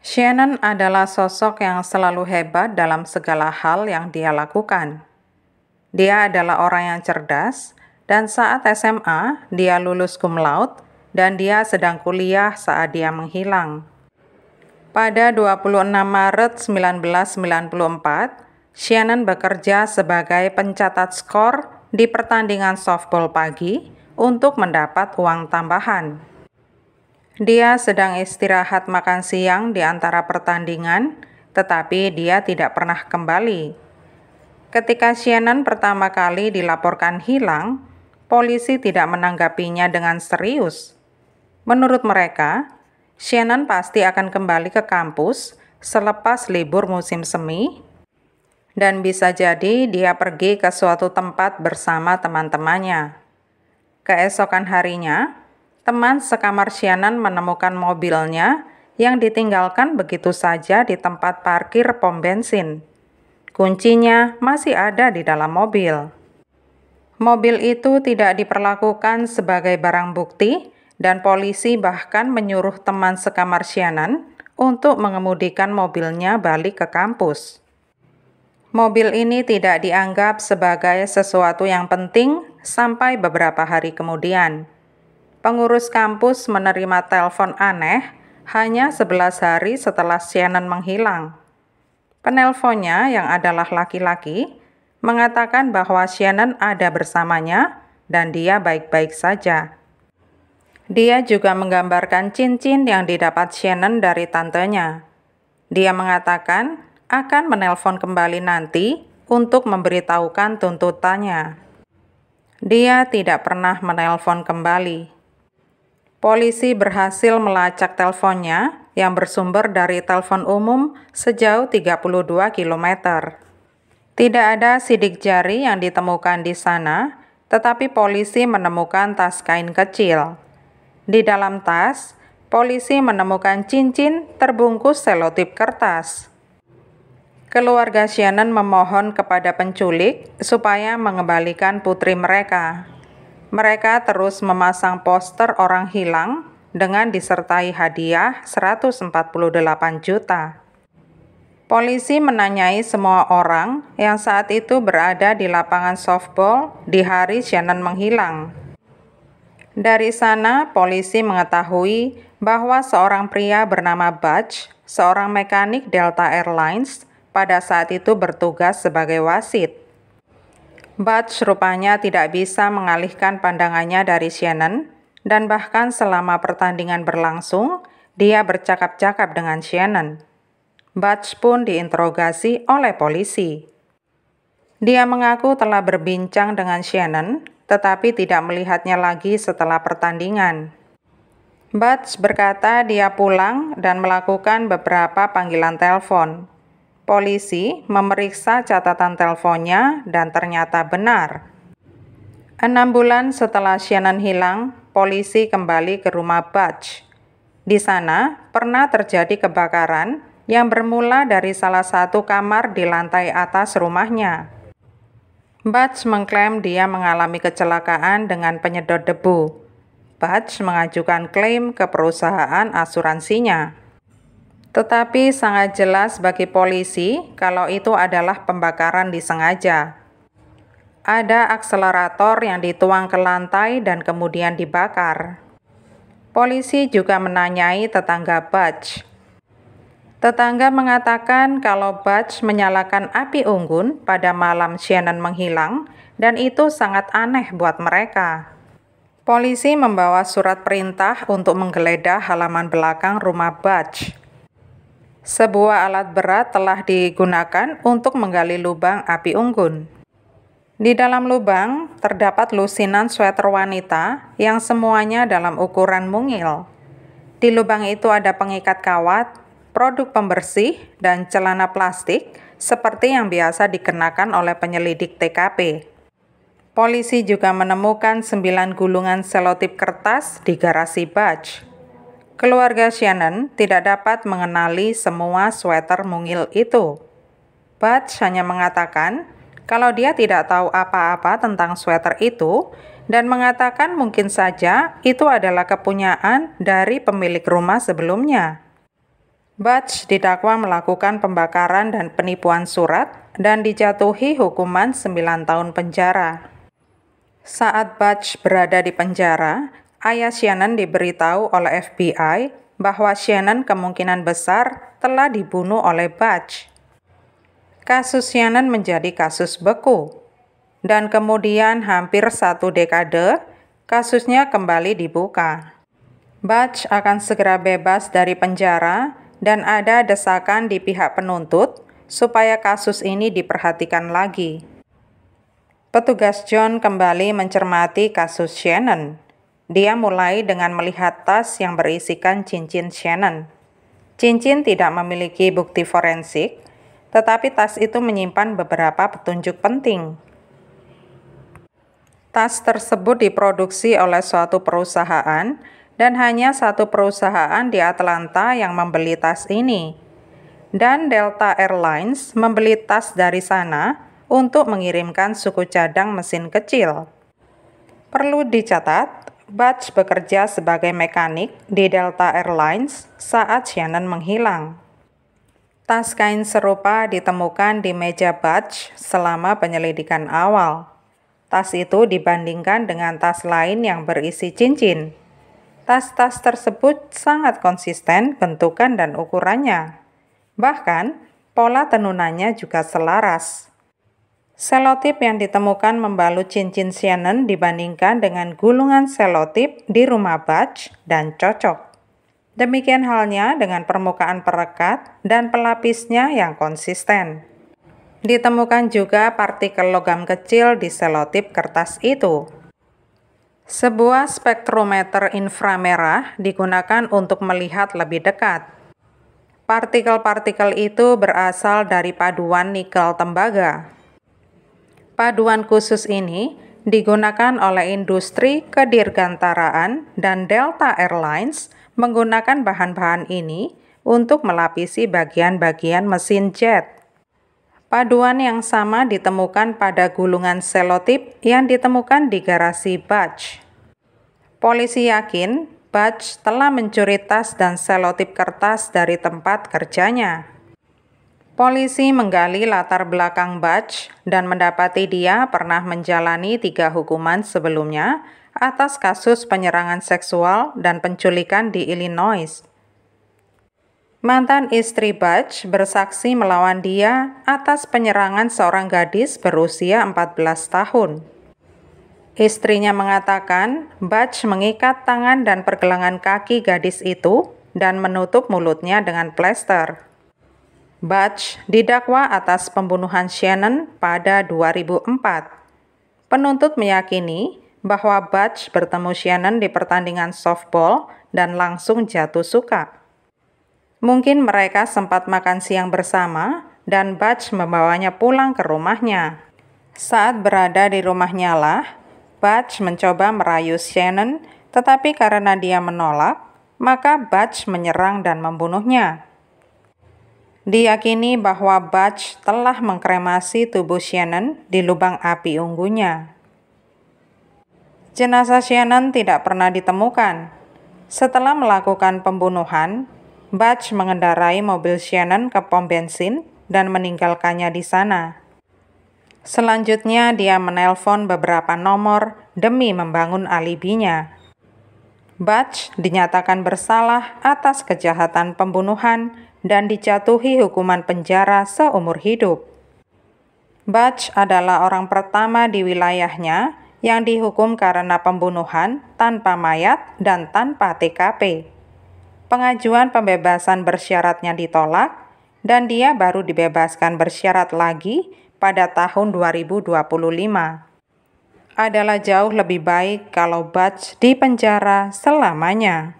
Shannon adalah sosok yang selalu hebat dalam segala hal yang dia lakukan. Dia adalah orang yang cerdas, dan saat SMA, dia lulus cum laude, dan dia sedang kuliah saat dia menghilang. Pada 26 Maret 1994, Shannon bekerja sebagai pencatat skor di pertandingan softball pagi untuk mendapat uang tambahan. Dia sedang istirahat makan siang di antara pertandingan, tetapi dia tidak pernah kembali. Ketika Shannon pertama kali dilaporkan hilang, polisi tidak menanggapinya dengan serius. Menurut mereka, Shannon pasti akan kembali ke kampus selepas libur musim semi, dan bisa jadi dia pergi ke suatu tempat bersama teman-temannya. Keesokan harinya, teman sekamar Shannon menemukan mobilnya yang ditinggalkan begitu saja di tempat parkir pom bensin. Kuncinya masih ada di dalam mobil. Mobil itu tidak diperlakukan sebagai barang bukti, dan polisi bahkan menyuruh teman sekamar Shannon untuk mengemudikan mobilnya balik ke kampus. Mobil ini tidak dianggap sebagai sesuatu yang penting sampai beberapa hari kemudian. Pengurus kampus menerima telepon aneh hanya 11 hari setelah Shannon menghilang. Penelponnya, yang adalah laki-laki, mengatakan bahwa Shannon ada bersamanya dan dia baik-baik saja. Dia juga menggambarkan cincin yang didapat Shannon dari tantenya. Dia mengatakan akan menelpon kembali nanti untuk memberitahukan tuntutannya. Dia tidak pernah menelpon kembali. Polisi berhasil melacak teleponnya yang bersumber dari telepon umum sejauh 32 km. Tidak ada sidik jari yang ditemukan di sana, tetapi polisi menemukan tas kain kecil. Di dalam tas, polisi menemukan cincin terbungkus selotip kertas. Keluarga Shannon memohon kepada penculik supaya mengembalikan putri mereka. Mereka terus memasang poster orang hilang dengan disertai hadiah 148 juta. Polisi menanyai semua orang yang saat itu berada di lapangan softball di hari Shannon menghilang. Dari sana, polisi mengetahui bahwa seorang pria bernama Butch, seorang mekanik Delta Airlines, pada saat itu bertugas sebagai wasit. Butch rupanya tidak bisa mengalihkan pandangannya dari Shannon, dan bahkan selama pertandingan berlangsung, dia bercakap-cakap dengan Shannon. Butch pun diinterogasi oleh polisi. Dia mengaku telah berbincang dengan Shannon, tetapi tidak melihatnya lagi setelah pertandingan. Butch berkata dia pulang dan melakukan beberapa panggilan telepon. Polisi memeriksa catatan teleponnya dan ternyata benar. 6 bulan setelah Shannon hilang, polisi kembali ke rumah Butch. Di sana pernah terjadi kebakaran yang bermula dari salah satu kamar di lantai atas rumahnya. Butch mengklaim dia mengalami kecelakaan dengan penyedot debu. Butch mengajukan klaim ke perusahaan asuransinya. Tetapi sangat jelas bagi polisi kalau itu adalah pembakaran disengaja. Ada akselerator yang dituang ke lantai dan kemudian dibakar. Polisi juga menanyai tetangga Butch. Tetangga mengatakan kalau Butch menyalakan api unggun pada malam Shannon menghilang, dan itu sangat aneh buat mereka. Polisi membawa surat perintah untuk menggeledah halaman belakang rumah Butch. Sebuah alat berat telah digunakan untuk menggali lubang api unggun. Di dalam lubang terdapat lusinan sweater wanita yang semuanya dalam ukuran mungil. Di lubang itu ada pengikat kawat, produk pembersih, dan celana plastik seperti yang biasa dikenakan oleh penyelidik TKP. Polisi juga menemukan 9 gulungan selotip kertas di garasi Butch. Keluarga Shannon tidak dapat mengenali semua sweater mungil itu. Butch hanya mengatakan kalau dia tidak tahu apa-apa tentang sweater itu, dan mengatakan mungkin saja itu adalah kepunyaan dari pemilik rumah sebelumnya. Butch didakwa melakukan pembakaran dan penipuan surat dan dijatuhi hukuman 9 tahun penjara. Saat Butch berada di penjara, ayah Shannon diberitahu oleh FBI bahwa Shannon kemungkinan besar telah dibunuh oleh Butch. Kasus Shannon menjadi kasus beku, dan kemudian hampir 1 dekade, kasusnya kembali dibuka. Butch akan segera bebas dari penjara dan ada desakan di pihak penuntut supaya kasus ini diperhatikan lagi. Petugas John kembali mencermati kasus Shannon. Dia mulai dengan melihat tas yang berisikan cincin Shannon. Cincin tidak memiliki bukti forensik, tetapi tas itu menyimpan beberapa petunjuk penting. Tas tersebut diproduksi oleh suatu perusahaan dan hanya satu perusahaan di Atlanta yang membeli tas ini. Dan Delta Airlines membeli tas dari sana untuk mengirimkan suku cadang mesin kecil. Perlu dicatat, Butch bekerja sebagai mekanik di Delta Airlines saat Shannon menghilang. Tas kain serupa ditemukan di meja Butch selama penyelidikan awal. Tas itu dibandingkan dengan tas lain yang berisi cincin. Tas-tas tersebut sangat konsisten bentukan dan ukurannya. Bahkan, pola tenunannya juga selaras. Selotip yang ditemukan membalut cincin Shannon dibandingkan dengan gulungan selotip di rumah Butch dan cocok. Demikian halnya dengan permukaan perekat dan pelapisnya yang konsisten. Ditemukan juga partikel logam kecil di selotip kertas itu. Sebuah spektrometer inframerah digunakan untuk melihat lebih dekat. Partikel-partikel itu berasal dari paduan nikel tembaga. Paduan khusus ini digunakan oleh industri kedirgantaraan dan Delta Airlines menggunakan bahan-bahan ini untuk melapisi bagian-bagian mesin jet. Paduan yang sama ditemukan pada gulungan selotip yang ditemukan di garasi Butch. Polisi yakin Butch telah mencuri tas dan selotip kertas dari tempat kerjanya. Polisi menggali latar belakang Butch dan mendapati dia pernah menjalani 3 hukuman sebelumnya atas kasus penyerangan seksual dan penculikan di Illinois. Mantan istri Butch bersaksi melawan dia atas penyerangan seorang gadis berusia 14 tahun. Istrinya mengatakan Butch mengikat tangan dan pergelangan kaki gadis itu dan menutup mulutnya dengan plester. Butch didakwa atas pembunuhan Shannon pada 2004. Penuntut meyakini bahwa Butch bertemu Shannon di pertandingan softball dan langsung jatuh suka. Mungkin mereka sempat makan siang bersama dan Butch membawanya pulang ke rumahnya. Saat berada di rumahnya lah, Butch mencoba merayu Shannon, tetapi karena dia menolak, maka Butch menyerang dan membunuhnya. Diyakini bahwa Butch telah mengkremasi tubuh Shannon di lubang api unggunya. Jenazah Shannon tidak pernah ditemukan. Setelah melakukan pembunuhan, Butch mengendarai mobil Shannon ke pom bensin dan meninggalkannya di sana. Selanjutnya, dia menelpon beberapa nomor demi membangun alibinya. Butch dinyatakan bersalah atas kejahatan pembunuhan dan dijatuhi hukuman penjara seumur hidup. Butch adalah orang pertama di wilayahnya yang dihukum karena pembunuhan tanpa mayat dan tanpa TKP. Pengajuan pembebasan bersyaratnya ditolak, dan dia baru dibebaskan bersyarat lagi pada tahun 2025. Adalah jauh lebih baik kalau Butch dipenjara selamanya.